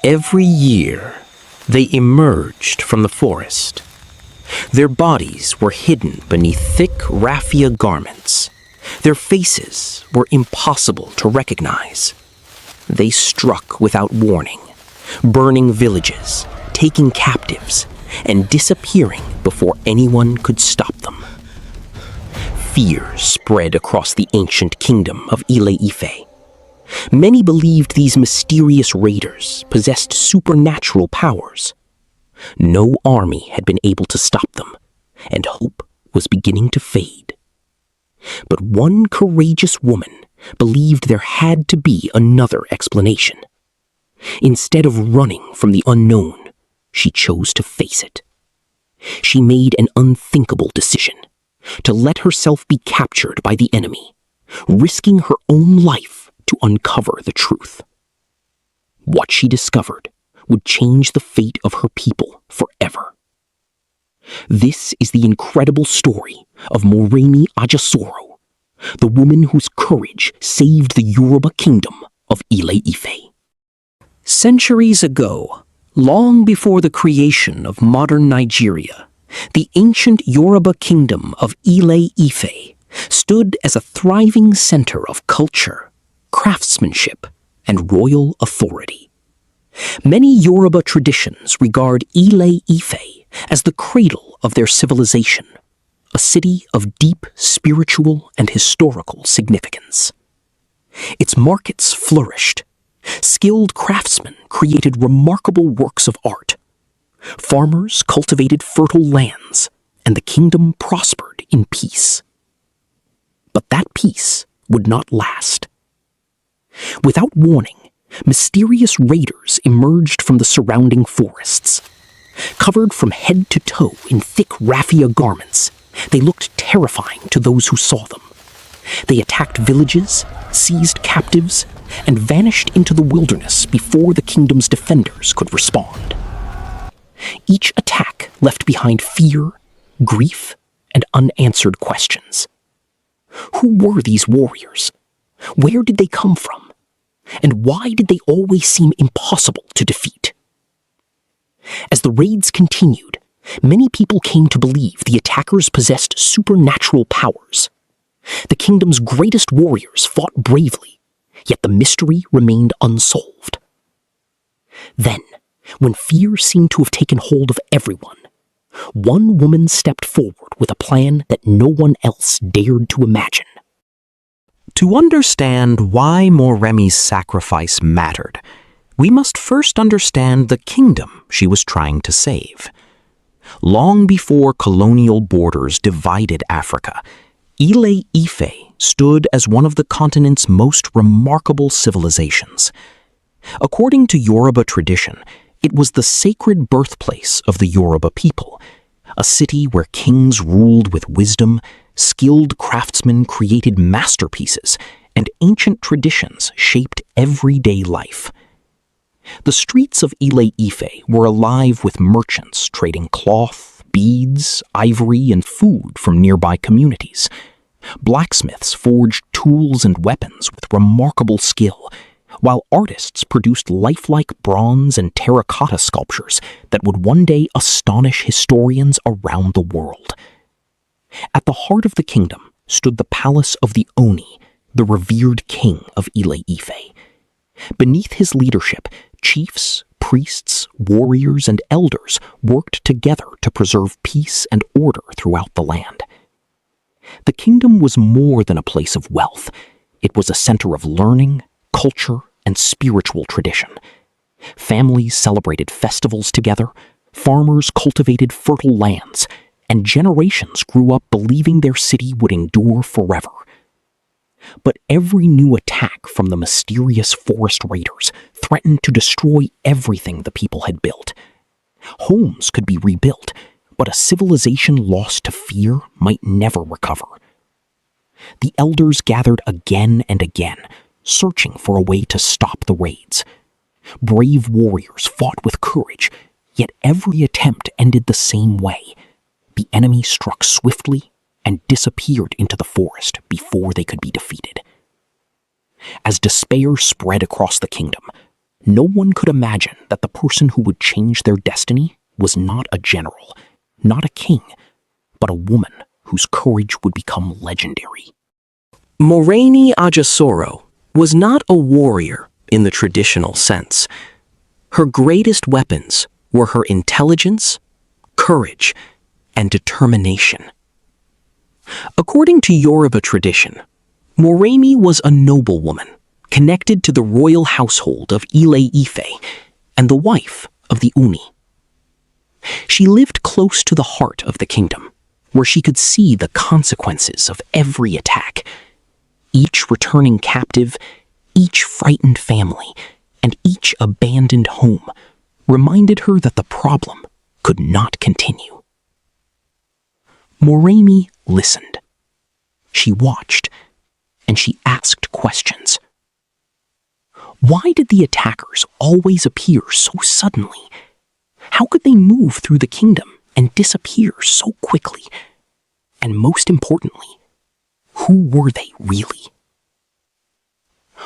Every year, they emerged from the forest. Their bodies were hidden beneath thick raffia garments. Their faces were impossible to recognize. They struck without warning, burning villages, taking captives, and disappearing before anyone could stop them. Fear spread across the ancient kingdom of Ile Ife. Many believed these mysterious raiders possessed supernatural powers. No army had been able to stop them, and hope was beginning to fade. But one courageous woman believed there had to be another explanation. Instead of running from the unknown, she chose to face it. She made an unthinkable decision: to let herself be captured by the enemy, risking her own life to uncover the truth. What she discovered would change the fate of her people forever. This is the incredible story of Moremi Ajasoro, the woman whose courage saved the Yoruba kingdom of Ile Ife. Centuries ago, long before the creation of modern Nigeria, the ancient Yoruba kingdom of Ile Ife stood as a thriving center of culture, craftsmanship, and royal authority. Many Yoruba traditions regard Ile Ife as the cradle of their civilization, a city of deep spiritual and historical significance. Its markets flourished. Skilled craftsmen created remarkable works of art. Farmers cultivated fertile lands, and the kingdom prospered in peace. But that peace would not last. Without warning, mysterious raiders emerged from the surrounding forests. Covered from head to toe in thick raffia garments, they looked terrifying to those who saw them. They attacked villages, seized captives, and vanished into the wilderness before the kingdom's defenders could respond. Each attack left behind fear, grief, and unanswered questions. Who were these warriors? Where did they come from? And why did they always seem impossible to defeat? As the raids continued, many people came to believe the attackers possessed supernatural powers. The kingdom's greatest warriors fought bravely, yet the mystery remained unsolved. Then, when fear seemed to have taken hold of everyone, one woman stepped forward with a plan that no one else dared to imagine. To understand why Moremi's sacrifice mattered, we must first understand the kingdom she was trying to save. Long before colonial borders divided Africa, Ile Ife stood as one of the continent's most remarkable civilizations. According to Yoruba tradition, it was the sacred birthplace of the Yoruba people, a city where kings ruled with wisdom, skilled craftsmen created masterpieces, and ancient traditions shaped everyday life. The streets of Ile Ife were alive with merchants trading cloth, beads, ivory, and food from nearby communities. Blacksmiths forged tools and weapons with remarkable skill, while artists produced lifelike bronze and terracotta sculptures that would one day astonish historians around the world. At the heart of the kingdom stood the palace of the Oni, the revered king of Ile Ife. Beneath his leadership, chiefs, priests, warriors, and elders worked together to preserve peace and order throughout the land. The kingdom was more than a place of wealth. It was a center of learning, culture, and spiritual tradition. Families celebrated festivals together, farmers cultivated fertile lands, and generations grew up believing their city would endure forever. But every new attack from the mysterious forest raiders threatened to destroy everything the people had built. Homes could be rebuilt, but a civilization lost to fear might never recover. The elders gathered again and again, searching for a way to stop the raids. Brave warriors fought with courage, yet every attempt ended the same way. The enemy struck swiftly and disappeared into the forest before they could be defeated. As despair spread across the kingdom, no one could imagine that the person who would change their destiny was not a general, not a king, but a woman whose courage would become legendary. Moremi Ajasoro was not a warrior in the traditional sense. Her greatest weapons were her intelligence, courage, and determination. According to Yoruba tradition, Moremi was a noblewoman connected to the royal household of Ile Ife and the wife of the Uni. She lived close to the heart of the kingdom, where she could see the consequences of every attack. Each returning captive, each frightened family, and each abandoned home reminded her that the problem could not continue. Moremi listened. She watched, and she asked questions. Why did the attackers always appear so suddenly? How could they move through the kingdom and disappear so quickly? And most importantly, who were they really?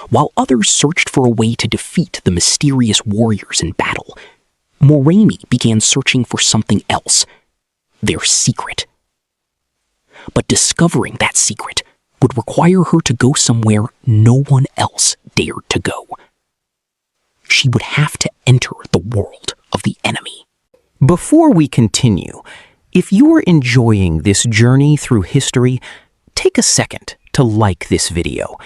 While others searched for a way to defeat the mysterious warriors in battle, Moremi began searching for something else, their secret. But discovering that secret would require her to go somewhere no one else dared to go. She would have to enter the world of the enemy. Before we continue, if you're enjoying this journey through history, take a second to like this video.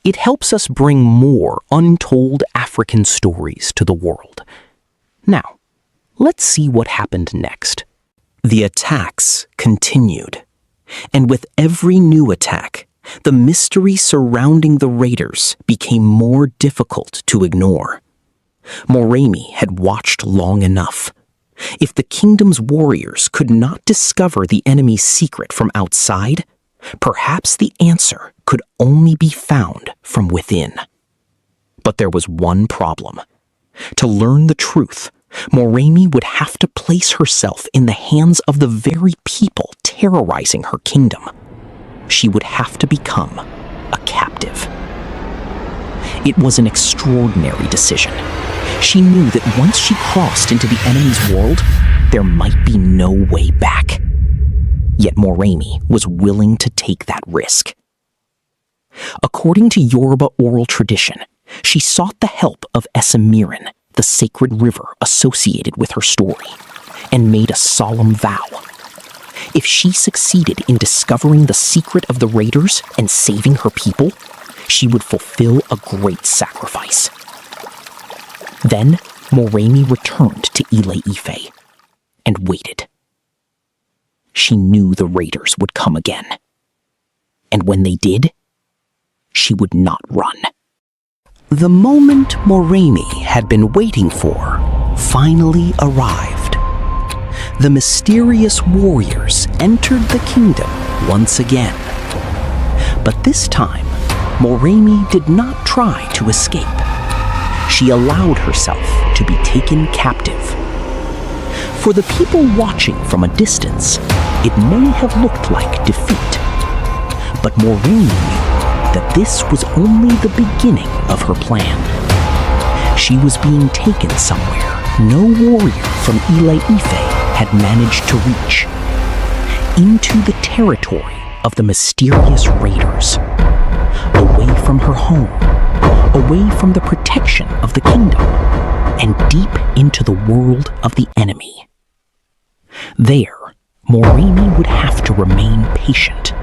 It helps us bring more untold African stories to the world. Now, let's see what happened next. The attacks continued, and with every new attack, the mystery surrounding the raiders became more difficult to ignore. Moremi had watched long enough. If the kingdom's warriors could not discover the enemy's secret from outside, perhaps the answer could only be found from within. But there was one problem. To learn the truth, Moremi would have to place herself in the hands of the very people terrorizing her kingdom. She would have to become a captive. It was an extraordinary decision. She knew that once she crossed into the enemy's world, there might be no way back. Yet Moremi was willing to take that risk. According to Yoruba oral tradition, she sought the help of Esemirin, the sacred river associated with her story, and made a solemn vow. If she succeeded in discovering the secret of the raiders and saving her people, she would fulfill a great sacrifice. Then Moremi returned to Ile Ife and waited. She knew the raiders would come again. And when they did, she would not run. The moment Moremi had been waiting for finally arrived. The mysterious warriors entered the kingdom once again. But this time, Moremi did not try to escape. She allowed herself to be taken captive. For the people watching from a distance, it may have looked like defeat. But Moremi knew that this was only the beginning of her plan. She was being taken somewhere no warrior from Ile Ife had managed to reach. Into the territory of the mysterious raiders. Away from her home, away from the protection of the kingdom, and deep into the world of the enemy. There, Moremi would have to remain patient.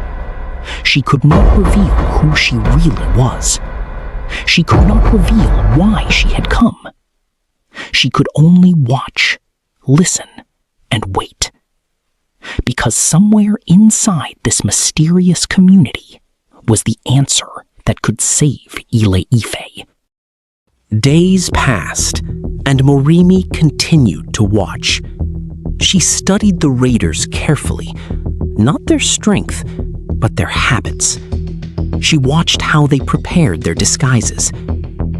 She could not reveal who she really was. She could not reveal why she had come. She could only watch, listen, and wait. Because somewhere inside this mysterious community was the answer that could save Ile Ife. Days passed, and Moremi continued to watch. She studied the raiders carefully, not their strength, but their habits. She watched how they prepared their disguises.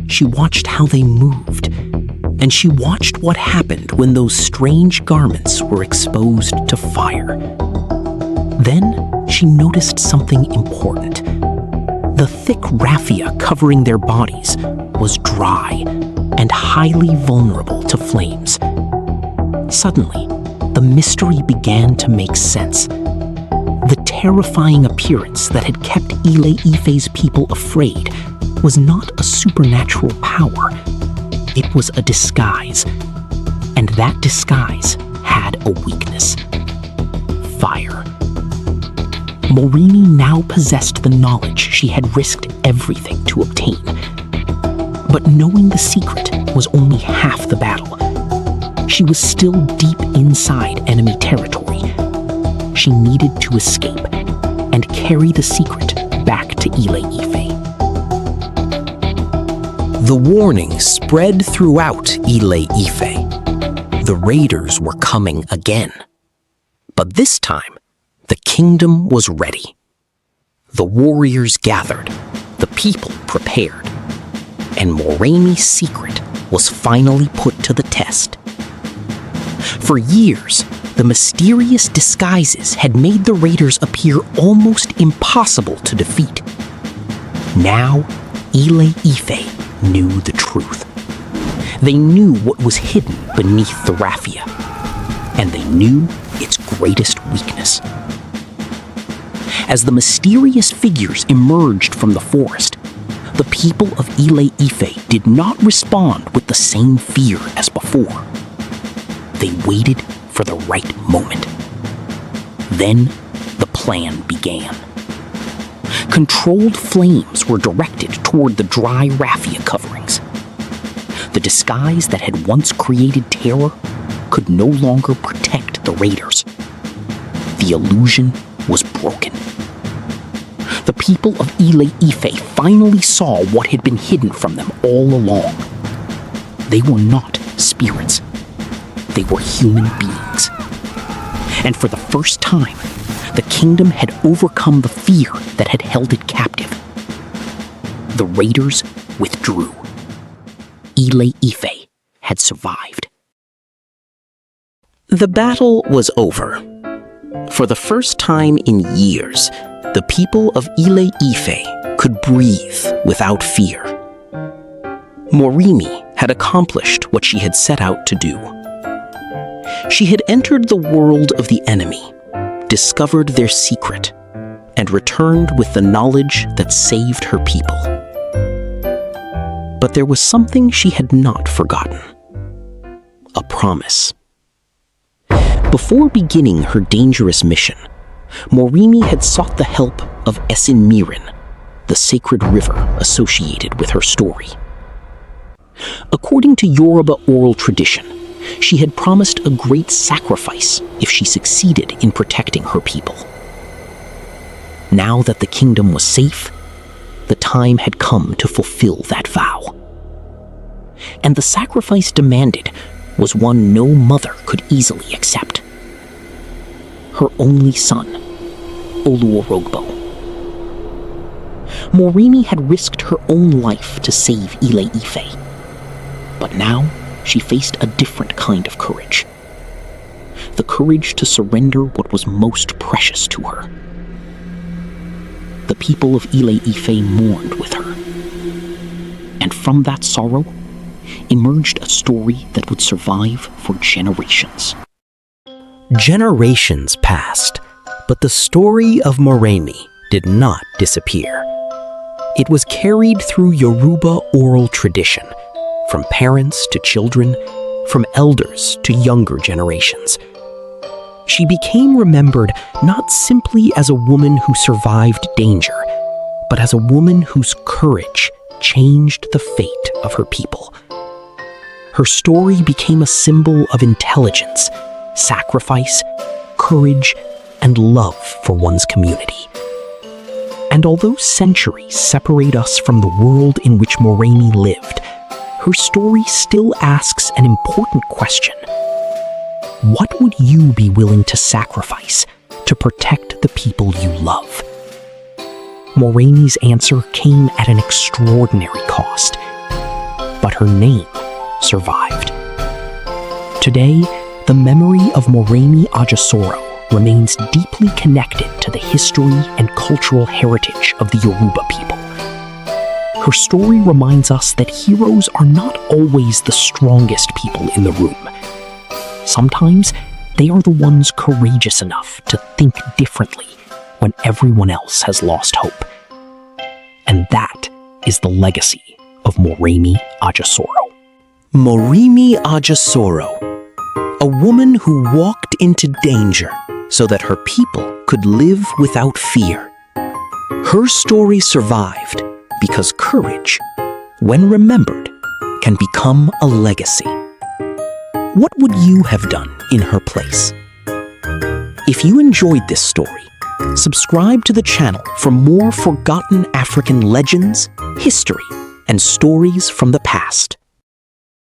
She watched how they moved. And she watched what happened when those strange garments were exposed to fire. Then she noticed something important. The thick raffia covering their bodies was dry and highly vulnerable to flames. Suddenly, the mystery began to make sense. The terrifying appearance that had kept Ile Ife's people afraid was not a supernatural power. It was a disguise, and that disguise had a weakness: fire. Moremi now possessed the knowledge she had risked everything to obtain. But knowing the secret was only half the battle. She was still deep inside enemy territory. She needed to escape and carry the secret back to Ile Ife. The warning spread throughout Ile Ife. The raiders were coming again. But this time, the kingdom was ready. The warriors gathered, the people prepared, and Moremi's secret was finally put to the test. For years, the mysterious disguises had made the raiders appear almost impossible to defeat. Now, Ile Ife knew the truth. They knew what was hidden beneath the raffia, and they knew its greatest weakness. As the mysterious figures emerged from the forest, the people of Ile Ife did not respond with the same fear as before. They waited for the right moment. Then the plan began. Controlled flames were directed toward the dry raffia coverings. The disguise that had once created terror could no longer protect the raiders. The illusion was broken. The people of Ile Ife finally saw what had been hidden from them all along. They were not spirits. They were human beings. And for the first time, the kingdom had overcome the fear that had held it captive. The raiders withdrew. Ile Ife had survived. The battle was over. For the first time in years, the people of Ile Ife could breathe without fear. Moremi had accomplished what she had set out to do. She had entered the world of the enemy, discovered their secret, and returned with the knowledge that saved her people. But there was something she had not forgotten: a promise. Before beginning her dangerous mission, Moremi had sought the help of Mirin, the sacred river associated with her story. According to Yoruba oral tradition, she had promised a great sacrifice if she succeeded in protecting her people. Now that the kingdom was safe, the time had come to fulfill that vow. And the sacrifice demanded was one no mother could easily accept. Her only son, Oluorogbo. Moremi had risked her own life to save Ile Ife, but now she faced a different kind of courage. The courage to surrender what was most precious to her. The people of Ile Ife mourned with her. And from that sorrow emerged a story that would survive for generations. Generations passed, but the story of Moremi did not disappear. It was carried through Yoruba oral tradition, from parents to children, from elders to younger generations. She became remembered not simply as a woman who survived danger, but as a woman whose courage changed the fate of her people. Her story became a symbol of intelligence, sacrifice, courage, and love for one's community. And although centuries separate us from the world in which Moremi lived, her story still asks an important question. What would you be willing to sacrifice to protect the people you love? Moremi's answer came at an extraordinary cost, but her name survived. Today, the memory of Moremi Ajasoro remains deeply connected to the history and cultural heritage of the Yoruba people. Her story reminds us that heroes are not always the strongest people in the room. Sometimes they are the ones courageous enough to think differently when everyone else has lost hope. And that is the legacy of Moremi Ajasoro. Moremi Ajasoro, a woman who walked into danger so that her people could live without fear. Her story survived because courage, when remembered, can become a legacy. What would you have done in her place? If you enjoyed this story, subscribe to the channel for more forgotten African legends, history, and stories from the past.